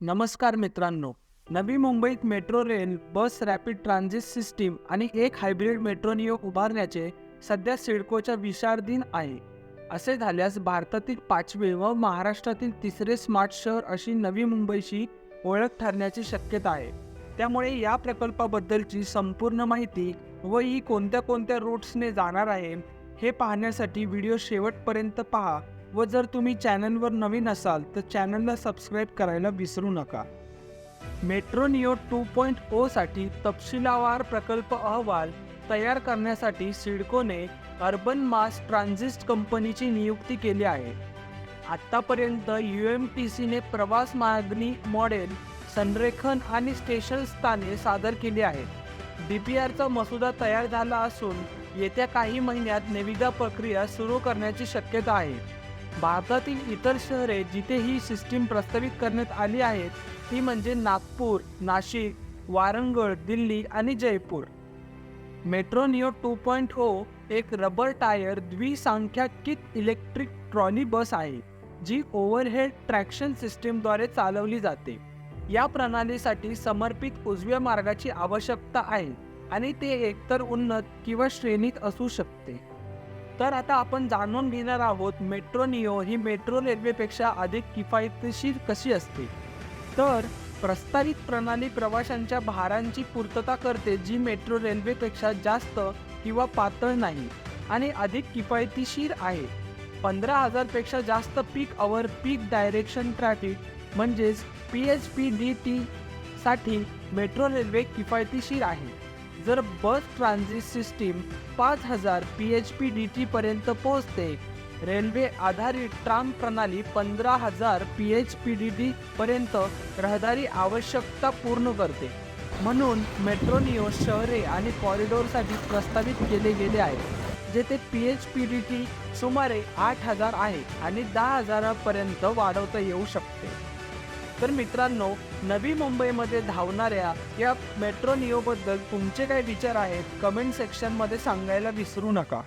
नमस्कार मित्रांनो. नवी मुंबईत मेट्रो रेल, बस रॅपिड ट्रान्झिट सिस्टीम आणि एक हायब्रिड मेट्रो नियो उभारण्याचे सध्या सिडकोच्या विचाराधीन आहे. असे झाल्यास भारतातील 5वे व महाराष्ट्रातील 3रे स्मार्ट शहर अशी नवी मुंबईची ओळख ठरण्याची शक्यता आहे. त्यामुळे या प्रकल्पाबद्दलची संपूर्ण माहिती व ही कोणत्या कोणत्या रूट्सने जाणार आहे हे पाहण्यासाठी व्हिडिओ शेवटपर्यंत पहा व जर तुम्ही चॅनलवर नवीन असाल तर चॅनलला सबस्क्राईब करायला विसरू नका. मेट्रो नियो 2.0 साठी तपशीलवार प्रकल्प अहवाल तयार करण्यासाठी सिडकोने अर्बन मास ट्रान्झिट कंपनीची नियुक्ती केली आहे. आत्तापर्यंत UMTCने प्रवास मागणी मॉडेल, संरेखन आणि स्टेशन स्थाने सादर केली आहेत. DPRचा मसुदा तयार झाला असून येत्या काही महिन्यात निविदा प्रक्रिया सुरू करण्याची शक्यता आहे. भारतातील इतर शहरे जिथे ही सिस्टीम प्रस्तावित करण्यात आली आहेत ती म्हणजे नागपूर, नाशिक, वारंगळ, दिल्ली आणि जयपूर. मेट्रो नियो 2.0 एक रबर टायर द्विसंख्याकित इलेक्ट्रिक ट्रॉली बस आहे जी ओव्हरहेड ट्रॅक्शन सिस्टीमद्वारे चालवली जाते. या प्रणालीसाठी समर्पित उजव्या मार्गाची आवश्यकता आहे आणि ते एकतर उन्नत किंवा श्रेणीत असू शकते. तर आता आपण जाणून घेणार आहोत मेट्रो नियो ही मेट्रो रेल्वेपेक्षा अधिक किफायतशीर कशी असते. तर प्रस्तावित प्रणाली प्रवाशांच्या भारांची पूर्तता करते जी मेट्रो रेल्वेपेक्षा जास्त किंवा पातळ नाही आणि अधिक किफायतशीर आहे. 15,000 पेक्षा जास्त पीक अवर पीक डायरेक्शन ट्रॅफिक म्हणजेच PHPDT साठी मेट्रो रेल्वे किफायतशीर आहे. जर बस ट्रान्झिट सिस्टीम 5,000 PHPDT पर्यंत पोहोचते. रेल्वे आधारित ट्राम प्रणाली 15,000 PHPDT पर्यंत रहदारी आवश्यकता पूर्ण करते. म्हणून मेट्रो नियो शहरे आणि कॉरिडॉरसाठी प्रस्तावित केले गेले आहे जेथे PHPDT सुमारे 8,000 आहे आणि 10,000 पर्यंत वाढवता येऊ शकते. तर मित्रांनो, नवी मुंबईमध्ये धावणाऱ्या या मेट्रो नियोबद्दल तुमचे काय विचार आहेत कमेंट सेक्शनमध्ये सांगायला विसरू नका.